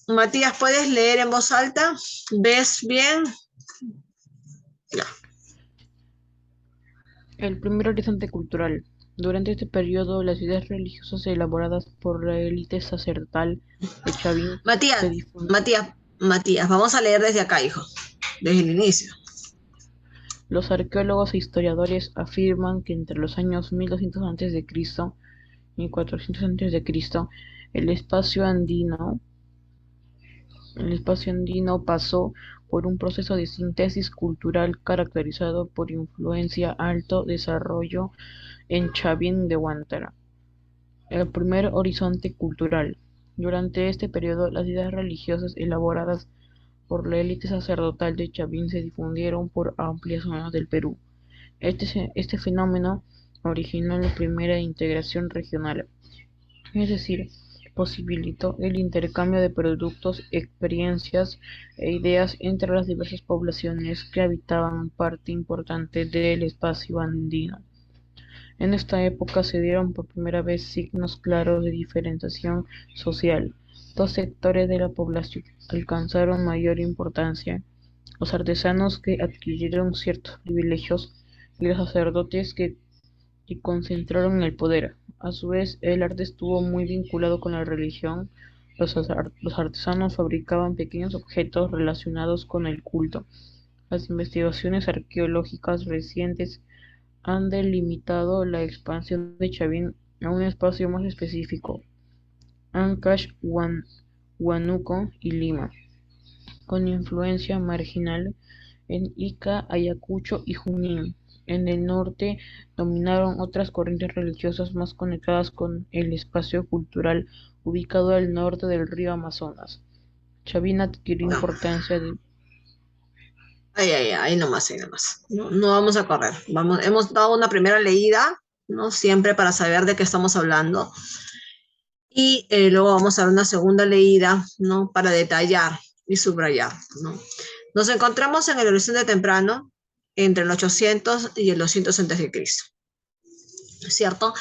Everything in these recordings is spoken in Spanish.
Matías, ¿puedes leer en voz alta? ¿Ves bien? Ya. El primer horizonte cultural. Durante este periodo, las ideas religiosas elaboradas por la élite sacerdotal de Chavín se Matías, difundieron. Matías, vamos a leer desde acá, hijo, desde el inicio. Los arqueólogos e historiadores afirman que entre los años 1200 a.C. y 400 a.C., el espacio andino el espacio andino pasó por un proceso de síntesis cultural caracterizado por influencia alto desarrollo en Chavín de Huántara. El primer horizonte cultural. Durante este periodo, las ideas religiosas elaboradas por la élite sacerdotal de Chavín se difundieron por amplias zonas del Perú. Este fenómeno originó la primera integración regional, es decir, posibilitó el intercambio de productos, experiencias e ideas entre las diversas poblaciones que habitaban parte importante del espacio andino. En esta época se dieron por primera vez signos claros de diferenciación social. Dos sectores de la población alcanzaron mayor importancia: los artesanos, que adquirieron ciertos privilegios, y los sacerdotes, que concentraron el poder. A su vez, el arte estuvo muy vinculado con la religión. Los artesanos fabricaban pequeños objetos relacionados con el culto. Las investigaciones arqueológicas recientes han delimitado la expansión de Chavín a un espacio más específico: Ancash, Huánuco y Lima, con influencia marginal en Ica, Ayacucho y Junín. En el norte dominaron otras corrientes religiosas más conectadas con el espacio cultural ubicado al norte del río Amazonas. Chavín adquirió No. importancia de... Ahí nomás, ahí nomás. No, no vamos a correr. Hemos dado una primera leída, ¿no? Siempre para saber de qué estamos hablando. Y luego vamos a dar una segunda leída, ¿no? Para detallar y subrayar, ¿no? Nos encontramos en el horizonte temprano, entre el 800 y el 200 a.C., ¿cierto?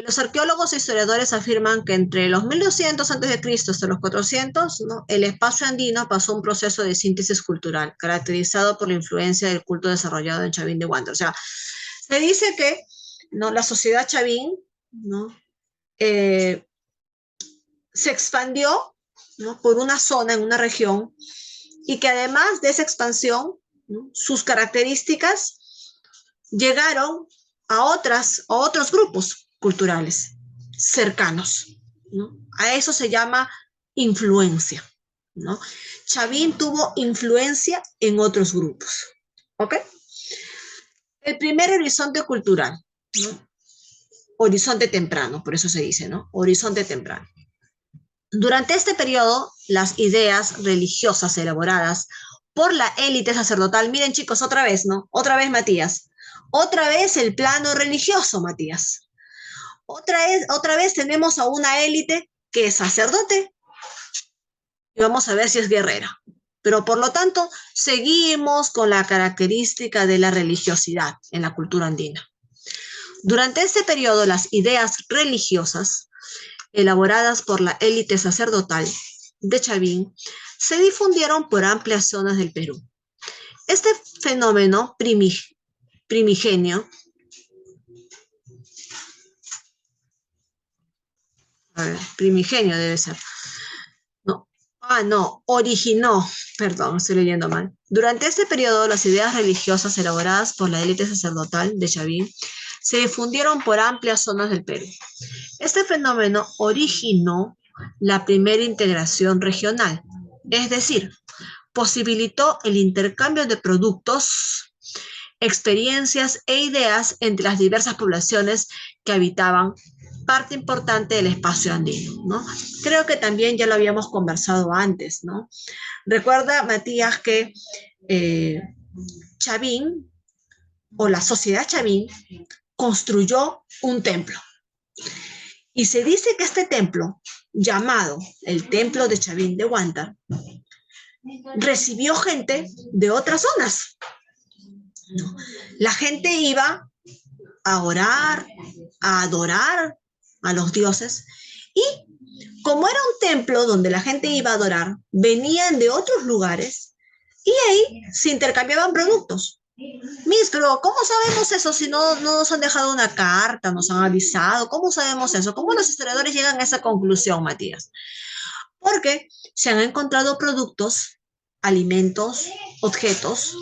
Los arqueólogos e historiadores afirman que entre los 1200 a.C. hasta los 400, ¿no? El espacio andino pasó un proceso de síntesis cultural, caracterizado por la influencia del culto desarrollado en Chavín de Huántar. O sea, se dice que, ¿no? La sociedad Chavín, ¿no? Eh, se expandió, ¿no? Por una zona, en una región, y que además de esa expansión, ¿no? Sus características llegaron a otros grupos culturales cercanos, ¿no? A eso se llama influencia, ¿no? Chavín tuvo influencia en otros grupos, ¿ok? El primer horizonte cultural, ¿no? Horizonte temprano, por eso se dice, ¿no? Horizonte temprano. Durante este periodo, las ideas religiosas elaboradas por la élite sacerdotal, miren chicos, otra vez, ¿no? Otra vez Matías, otra vez el plano religioso, Matías. Otra vez tenemos a una élite que es sacerdote y vamos a ver si es guerrera. Pero por lo tanto, seguimos con la característica de la religiosidad en la cultura andina. Durante este periodo, las ideas religiosas elaboradas por la élite sacerdotal de Chavín se difundieron por amplias zonas del Perú. Este fenómeno primigenio, a ver, primigenio debe ser, no, no, originó, perdón, estoy leyendo mal. Durante este periodo, las ideas religiosas elaboradas por la élite sacerdotal de Chavín se difundieron por amplias zonas del Perú. Este fenómeno originó la primera integración regional, es decir, posibilitó el intercambio de productos, experiencias e ideas entre las diversas poblaciones que habitaban parte importante del espacio andino, ¿no? Creo que también ya lo habíamos conversado antes, ¿no? Recuerda, Matías, que eh, Chavín o la sociedad Chavín construyó un templo. Y se dice que este templo, llamado el Templo de Chavín de Huántar, recibió gente de otras zonas. ¿No? La gente iba a orar, a adorar a los dioses, Y como era un templo donde la gente iba a adorar, venían de otros lugares y ahí se intercambiaban productos. Miss, pero ¿cómo sabemos eso si no nos han dejado una carta, nos han avisado? ¿Cómo sabemos eso? ¿Cómo los historiadores llegan a esa conclusión, Matías? Porque se han encontrado productos, alimentos, objetos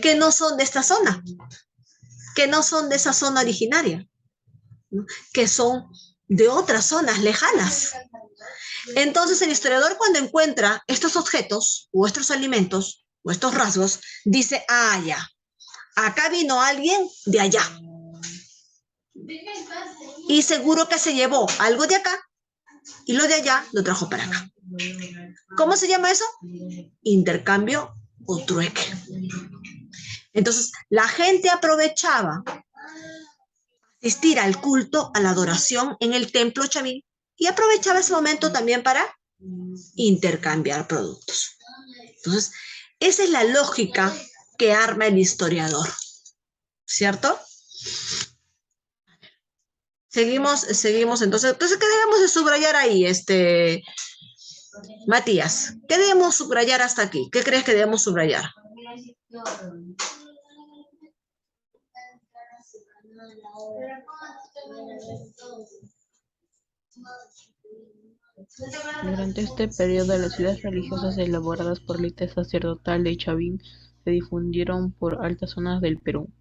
que no son de esta zona, que no son de esa zona originaria, ¿no? Que son de otras zonas lejanas. Entonces el historiador cuando encuentra estos objetos o estos alimentos o estos rasgos, dice, ah, ya, acá vino alguien de allá. Y seguro que se llevó algo de acá y lo de allá lo trajo para acá. ¿Cómo se llama eso? Intercambio o trueque. Entonces, la gente aprovechaba asistir al culto, a la adoración en el templo chavín y aprovechaba ese momento también para intercambiar productos. Entonces, esa es la lógica que arma el historiador, ¿cierto? Seguimos, entonces, ¿qué debemos de subrayar ahí, Matías? ¿Qué debemos subrayar hasta aquí? ¿Qué crees que debemos subrayar? Durante este periodo, las ideas religiosas elaboradas por la élite sacerdotal de Chavín se difundieron por altas zonas del Perú.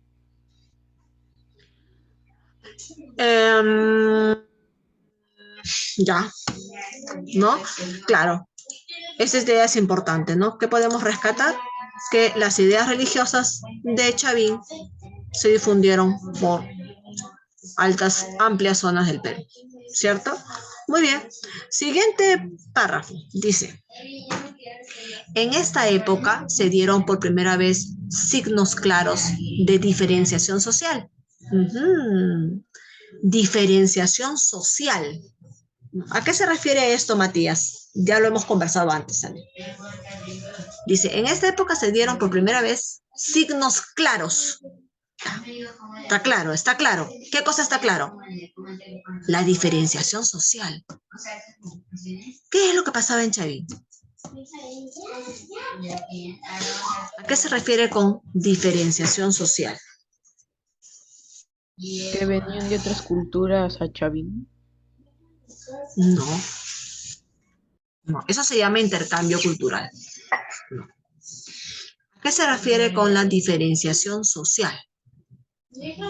Ya, ¿no? Claro, esa idea es importante, ¿no? ¿Qué podemos rescatar? Que las ideas religiosas de Chavín se difundieron por altas, amplias zonas del Perú, ¿cierto? Muy bien. Siguiente párrafo. Dice, en esta época se dieron por primera vez signos claros de diferenciación social. Diferenciación social. ¿A qué se refiere esto, Matías? Ya lo hemos conversado antes también. Dice, en esta época se dieron por primera vez signos claros. Está claro, está claro. ¿Qué cosa está claro? La diferenciación social. ¿Qué es lo que pasaba en Chavín? ¿A qué se refiere con diferenciación social? Que venían de otras culturas a Chavín. No, no, eso se llama intercambio cultural. No. ¿A qué se refiere con la diferenciación social? ¿Mm?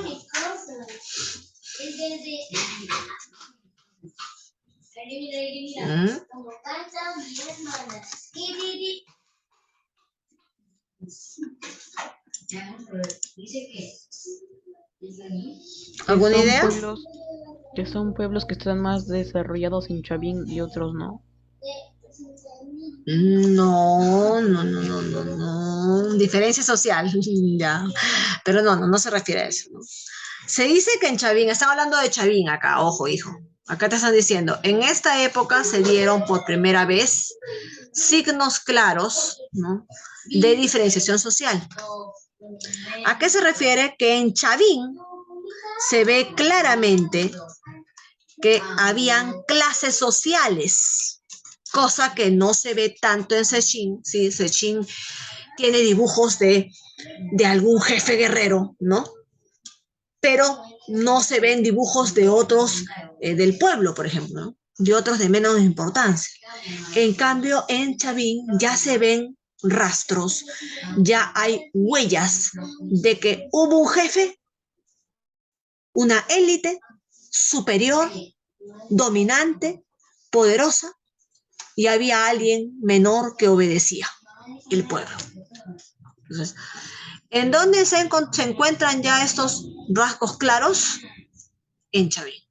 ¿Alguna idea? Que son pueblos que están más desarrollados en Chavín y otros no. No, no, no, no, no, no. Diferencia social, ya. Pero no se refiere a eso, ¿no? Se dice que en Chavín, están hablando de Chavín acá, ojo, hijo. Acá te están diciendo, en esta época se dieron por primera vez signos claros, ¿no?, de diferenciación social. ¿A qué se refiere? Que en Chavín se ve claramente que habían clases sociales, cosa que no se ve tanto en Sechín. Sí, Sechín tiene dibujos de algún jefe guerrero, ¿no? Pero no se ven dibujos de otros del pueblo, por ejemplo, ¿no?, de otros de menos importancia. En cambio, en Chavín ya se ven rastros, ya hay huellas de que hubo un jefe, una élite superior, dominante, poderosa, y había alguien menor que obedecía, el pueblo. Entonces, ¿en dónde se encuentran ya estos rasgos claros? En Chavín.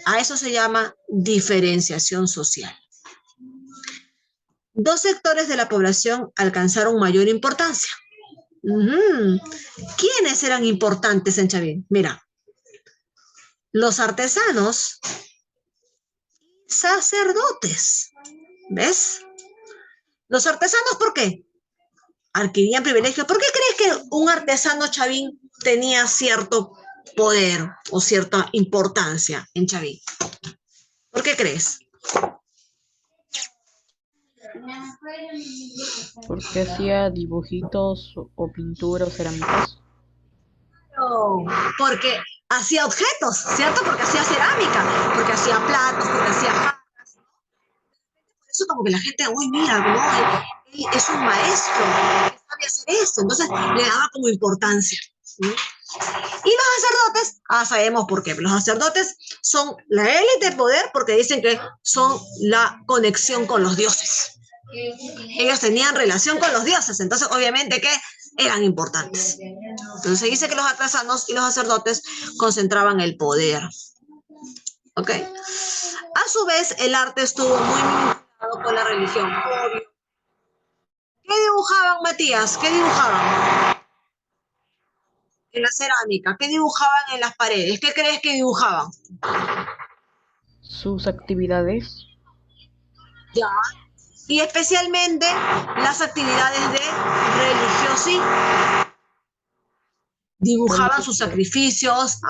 A eso se llama diferenciación social. Dos sectores de la población alcanzaron mayor importancia. ¿Quiénes eran importantes en Chavín? Mira, los artesanos, sacerdotes. ¿Ves? Los artesanos, ¿por qué? Adquirían privilegios. ¿Por qué crees que un artesano chavín tenía cierto poder o cierta importancia en Chavín? ¿Por qué crees? Porque hacía dibujitos o pintura o cerámicas. No, porque hacía objetos, ¿cierto? Porque hacía cerámica, porque hacía platos, porque hacía jarras. Por eso como que la gente, uy, mira, no, él es un maestro, que sabe hacer esto. Entonces le daba como importancia. ¿Sí? Y los sacerdotes, sabemos por qué. Los sacerdotes son la élite de poder porque dicen que son la conexión con los dioses. Ellos tenían relación con los dioses, entonces obviamente que eran importantes. Entonces se dice que los artesanos y los sacerdotes concentraban el poder. ¿Ok? A su vez, el arte estuvo muy vinculado con la religión. ¿Qué dibujaban, Matías? ¿Qué dibujaban? En la cerámica. ¿Qué dibujaban en las paredes? ¿Qué crees que dibujaban? Sus actividades. Ya. Y especialmente las actividades de religiosidad. Dibujaban sus Religiosidad. sacrificios,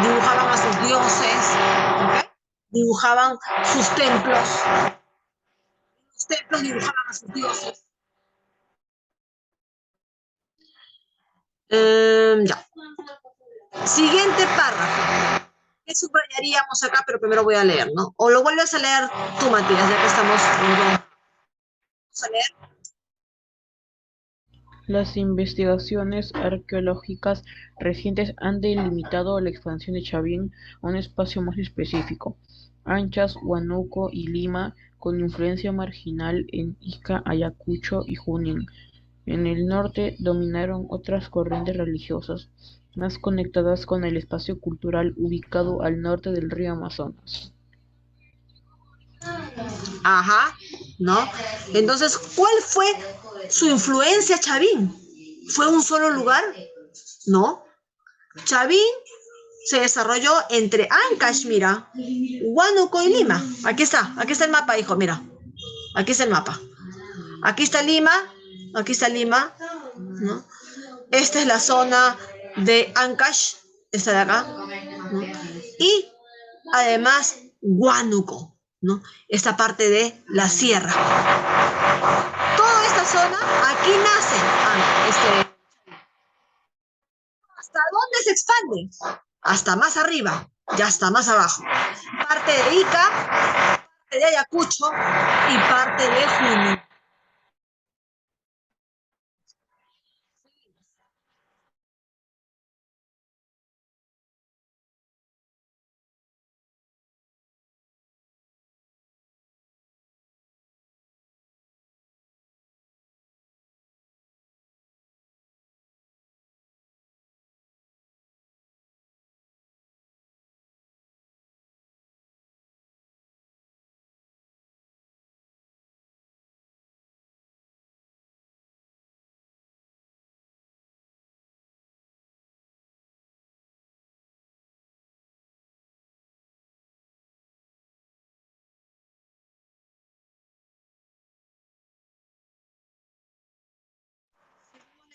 dibujaban a sus dioses, ¿okay? Dibujaban sus templos, los templos dibujaban a sus dioses. Ya. Siguiente párrafo. ¿Qué subrayaríamos acá? Pero primero voy a leer, ¿no? O lo vuelves a leer tú, Matías, ya que estamos. Vamos a leer. Las investigaciones arqueológicas recientes han delimitado la expansión de Chavín a un espacio más específico: Anchas, Huánuco y Lima, con influencia marginal en Ica, Ayacucho y Junín. En el norte dominaron otras corrientes religiosas, más conectadas con el espacio cultural ubicado al norte del río Amazonas. ¿No? Entonces, ¿cuál fue su influencia, Chavín? ¿Fue un solo lugar? No. Chavín se desarrolló entre Ancash, mira, Huánuco y Lima. Aquí está el mapa, hijo, mira. Aquí está el mapa. Aquí está Lima, ¿no? Esta es la zona de Ancash, esta de acá, ¿no? Y además Huánuco, ¿no? Esta parte de la sierra. Toda esta zona, aquí nace ¿hasta dónde se expande? Hasta más arriba y hasta más abajo. Parte de Ica, parte de Ayacucho y parte de Junín.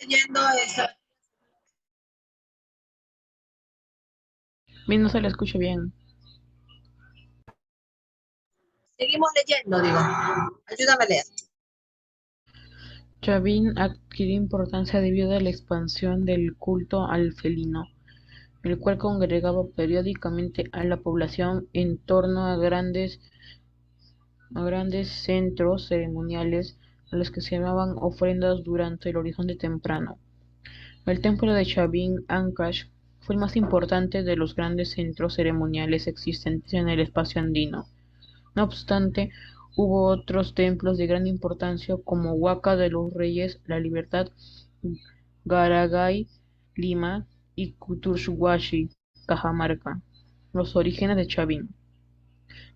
Leyendo esta. Bien, no se la escucha bien. Seguimos leyendo, digo. Ayúdame a leer. Chavín adquirió importancia debido a la expansión del culto al felino, el cual congregaba periódicamente a la población en torno a grandes centros ceremoniales a los que se llamaban ofrendas durante el horizonte temprano. El templo de Chavín Ancash fue el más importante de los grandes centros ceremoniales existentes en el espacio andino. No obstante, hubo otros templos de gran importancia como Huaca de los Reyes, La Libertad, Garagay, Lima y Cuturhuashi, Cajamarca. Los orígenes de Chavín.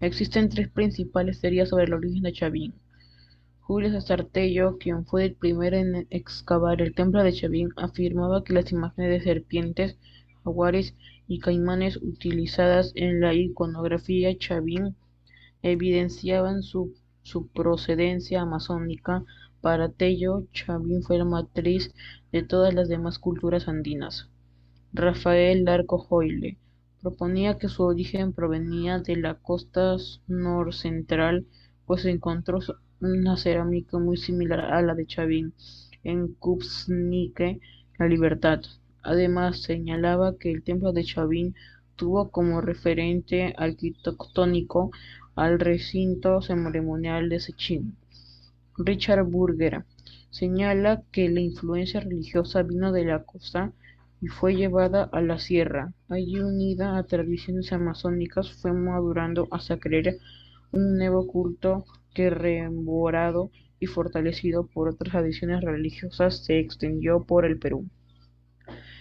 Existen tres principales teorías sobre el origen de Chavín. Julio César Tello, quien fue el primero en excavar el templo de Chavín, afirmaba que las imágenes de serpientes, jaguares y caimanes utilizadas en la iconografía Chavín evidenciaban su procedencia amazónica. Para Tello, Chavín fue la matriz de todas las demás culturas andinas. Rafael Larco Hoyle, Proponía que su origen provenía de la costa norcentral, pues encontró una cerámica muy similar a la de Chavín en Kubšnik, La Libertad. Además, señalaba que el templo de Chavín tuvo como referente arquitectónico al recinto ceremonial de Sechín. Richard Burger señala que la influencia religiosa vino de la costa y fue llevada a la sierra. Allí, unida a tradiciones amazónicas, fue madurando hasta crear un nuevo culto que, rememorado y fortalecido por otras tradiciones religiosas, se extendió por el Perú.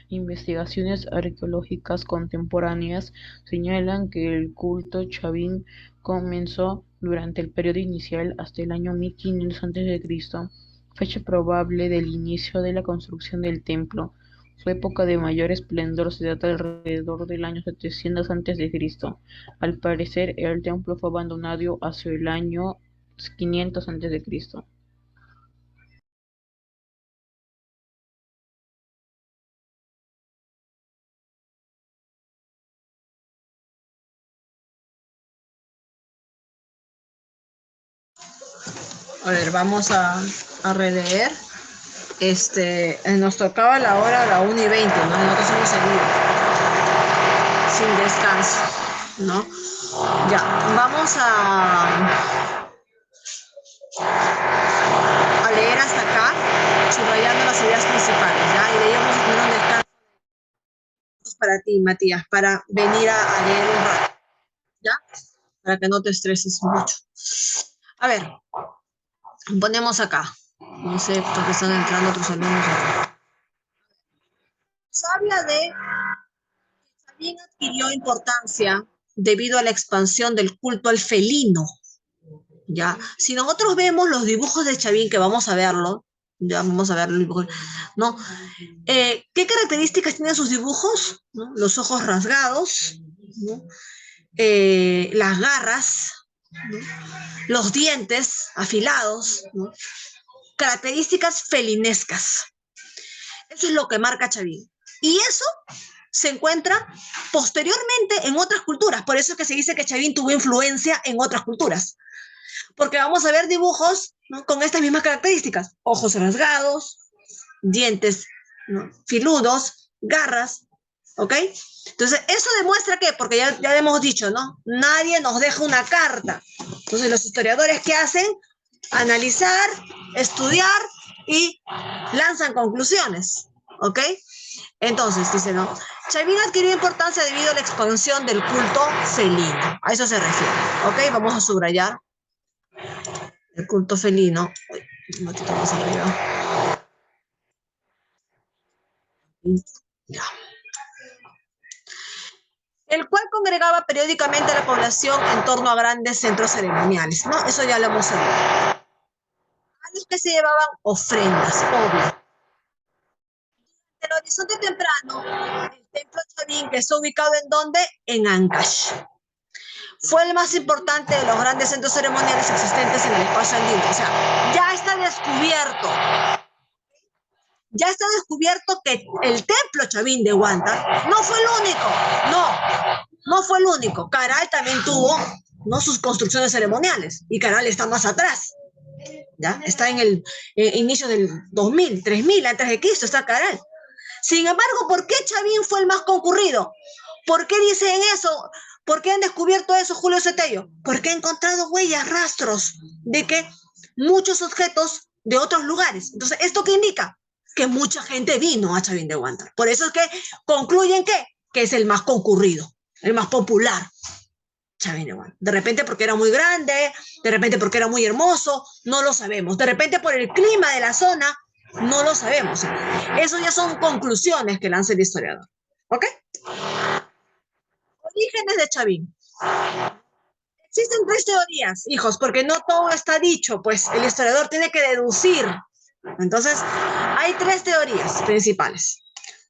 Investigaciones arqueológicas contemporáneas señalan que el culto chavín comenzó durante el periodo inicial hasta el año 1500 a.C., fecha probable del inicio de la construcción del templo. Su época de mayor esplendor se data alrededor del año 700 a.C. Al parecer, el templo fue abandonado hacia el año 500 a.C. A ver, vamos a releer. Nos tocaba la hora a la 1:20, ¿no? Nosotros hemos seguido sin descanso, ¿no? Ya, vamos a leer hasta acá, subrayando las ideas principales, ¿ya? Y de ahí vamos a tener un descanso para ti, Matías, para venir a leer un rato, ¿ya? Para que no te estreses mucho. A ver, ponemos acá. No sé por qué están entrando otros alumnos acá. Se habla de que también adquirió importancia debido a la expansión del culto al felino. ¿Ya? Si nosotros vemos los dibujos de Chavín, que vamos a verlo, ya vamos a ver los dibujos, ¿no? ¿Qué características tienen sus dibujos? ¿No? Los ojos rasgados, ¿no? Las garras, ¿no? Los dientes afilados, ¿no? Características felinescas. Eso es lo que marca Chavín. Y eso se encuentra posteriormente en otras culturas. Por eso es que se dice que Chavín tuvo influencia en otras culturas. Porque vamos a ver dibujos, ¿no? Con estas mismas características. Ojos rasgados, dientes, ¿no? Filudos, garras, ¿ok? Entonces, eso demuestra que, porque ya hemos dicho, ¿no? Nadie nos deja una carta. Entonces, los historiadores, ¿qué hacen? Analizar, estudiar y lanzan conclusiones, ¿ok? Entonces, dice, ¿no? Chavín adquirió importancia debido a la expansión del culto felino. A eso se refiere, ¿ok? Vamos a subrayar el culto felino. Un ratito más arriba. Ya. El cual congregaba periódicamente a la población en torno a grandes centros ceremoniales, ¿no? Eso ya lo hemos sabido. A los que se llevaban ofrendas, obvio. El horizonte temprano, el templo Chavín, que está ubicado en ¿dónde? En Ancash. Fue el más importante de los grandes centros ceremoniales existentes en el espacio andino. O sea, ya está descubierto que el templo Chavín de Huántar no fue el único, no fue el único. Caral también tuvo, ¿no? Sus construcciones ceremoniales y Caral está más atrás. ¿Ya? Está en el inicio del 2000, 3000 antes de Cristo, está Caral. Sin embargo, ¿por qué Chavín fue el más concurrido? ¿Por qué dicen eso? ¿Por qué han descubierto eso, Julio Cetello? Porque ha encontrado huellas, rastros de que muchos objetos de otros lugares. Entonces, ¿esto qué indica? Que mucha gente vino a Chavín de Huántar. Por eso es que concluyen que es el más concurrido, el más popular. Chavín de Huántar. De repente porque era muy grande, de repente porque era muy hermoso, no lo sabemos. De repente por el clima de la zona, no lo sabemos. Eso ya son conclusiones que lanza el historiador. ¿Ok? Orígenes de Chavín. Existen tres teorías, hijos, porque no todo está dicho, pues el historiador tiene que deducir. Entonces, hay tres teorías principales.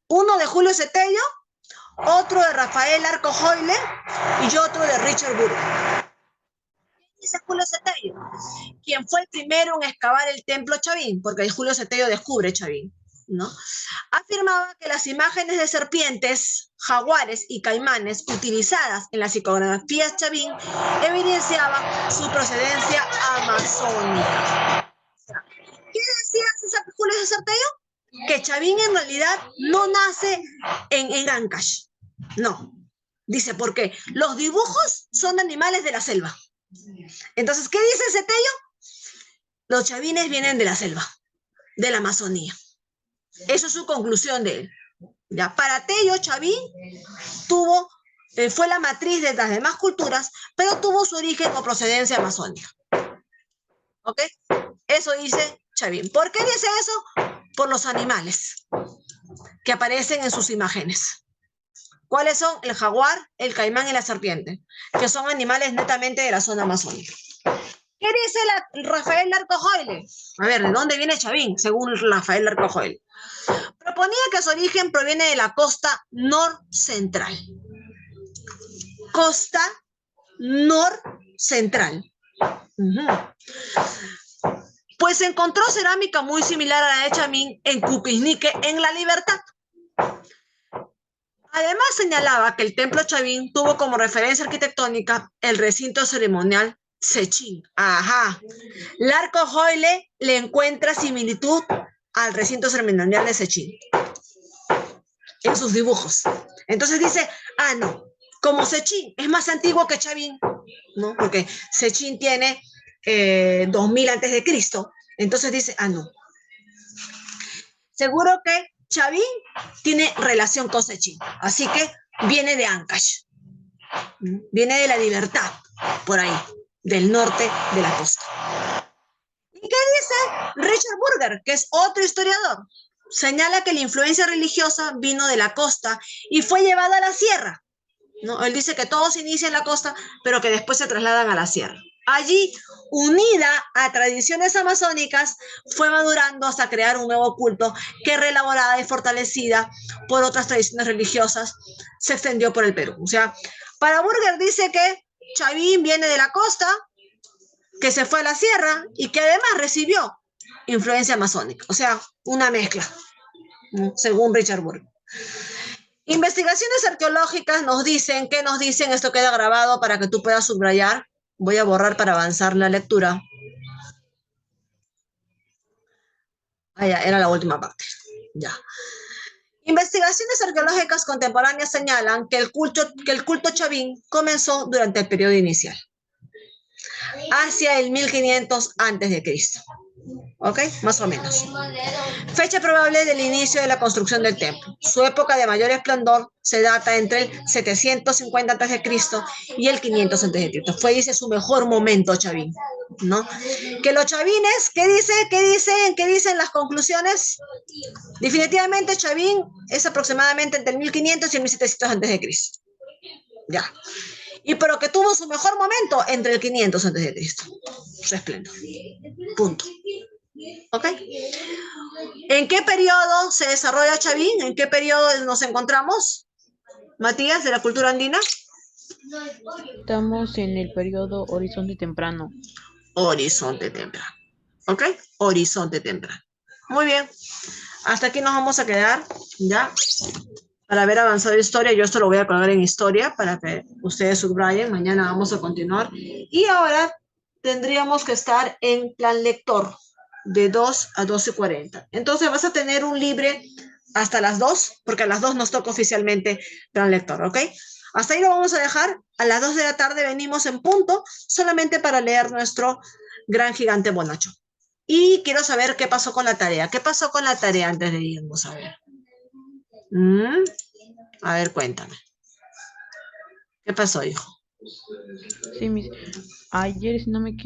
Uno de Julio Cetello, otro de Rafael Arco Joyle y otro de Richard Burger. ¿Quién dice Julio Cetello? Quien fue el primero en excavar el templo Chavín, porque Julio Cetello descubre Chavín. ¿no? Afirmaba que las imágenes de serpientes, jaguares y caimanes utilizadas en las iconografías Chavín evidenciaban su procedencia amazónica. ¿Qué decía Julio César Tello? Que Chavín en realidad no nace en Ancash. No. Dice, porque los dibujos son de animales de la selva. Entonces, ¿qué dice ese Tello? Los chavines vienen de la selva, de la Amazonía. Esa es su conclusión de él. ¿Ya? Para Tello, Chavín fue la matriz de las demás culturas, pero tuvo su origen o procedencia amazónica. ¿Ok? Eso dice Chavín. ¿Por qué dice eso? Por los animales que aparecen en sus imágenes. ¿Cuáles son? El jaguar, el caimán y la serpiente, que son animales netamente de la zona amazónica. ¿Qué dice Rafael Larco Joyle? A ver, ¿de dónde viene Chavín, según Rafael Larco Joyle? Proponía que su origen proviene de la costa norcentral. Costa norcentral. Pues encontró cerámica muy similar a la de Chavín en Cupisnique, en La Libertad. Además señalaba que el templo Chavín tuvo como referencia arquitectónica el recinto ceremonial Sechín. Ajá. Larco Joyle le encuentra similitud al recinto ceremonial de Sechín en sus dibujos. Entonces dice, no, como Sechín es más antiguo que Chavín, ¿no? Porque Sechín tiene 2000 antes de Cristo. Entonces dice, no. Seguro que Chavín tiene relación con Sechín, así que viene de Ancash, viene de La Libertad, por ahí, del norte de la costa. ¿Y qué dice Richard Burger, que es otro historiador? Señala que la influencia religiosa vino de la costa y fue llevada a la sierra, ¿no? Él dice que todos inician en la costa, pero que después se trasladan a la sierra. Allí, unida a tradiciones amazónicas, fue madurando hasta crear un nuevo culto que, reelaborada y fortalecida por otras tradiciones religiosas, se extendió por el Perú. O sea, para Burger dice que Chavín viene de la costa, que se fue a la sierra y que además recibió influencia amazónica. O sea, una mezcla, según Richard Burger. Investigaciones arqueológicas nos dicen, ¿qué nos dicen? Esto queda grabado para que tú puedas subrayar. Voy a borrar para avanzar la lectura. Ya, era la última parte. Ya. Investigaciones arqueológicas contemporáneas señalan que el culto Chavín comenzó durante el periodo inicial, hacia el 1500 a.C. ¿Ok? Más o menos. Fecha probable del inicio de la construcción del templo. Su época de mayor esplendor se data entre el 750 a.C. y el 500 a.C. Fue, dice, su mejor momento, Chavín, ¿no? Que los chavines, ¿qué dicen las conclusiones? Definitivamente Chavín es aproximadamente entre el 1500 y el 1700 a.C. Ya. Y pero que tuvo su mejor momento entre el 500 a.C. Su esplendor. Punto. ¿Ok? ¿En qué periodo se desarrolla Chavín? ¿En qué periodo nos encontramos? Matías, de la cultura andina. Estamos en el periodo Horizonte Temprano. Horizonte temprano. ¿Ok? Horizonte temprano. Muy bien. Hasta aquí nos vamos a quedar, ¿ya? Para haber avanzado historia, yo esto lo voy a colgar en historia para que ustedes subrayen. Mañana vamos a continuar. Y ahora tendríamos que estar en plan lector de 2 a 12:40. Entonces vas a tener un libre hasta las 2, porque a las 2 nos toca oficialmente plan lector, ¿ok? Hasta ahí lo vamos a dejar. A las 2 de la tarde venimos en punto, solamente para leer nuestro gran gigante bonacho. Y quiero saber qué pasó con la tarea. ¿Qué pasó con la tarea antes de irnos? A ver. A ver, cuéntame. ¿Qué pasó, hijo? Sí, ayer, si no me equivoco,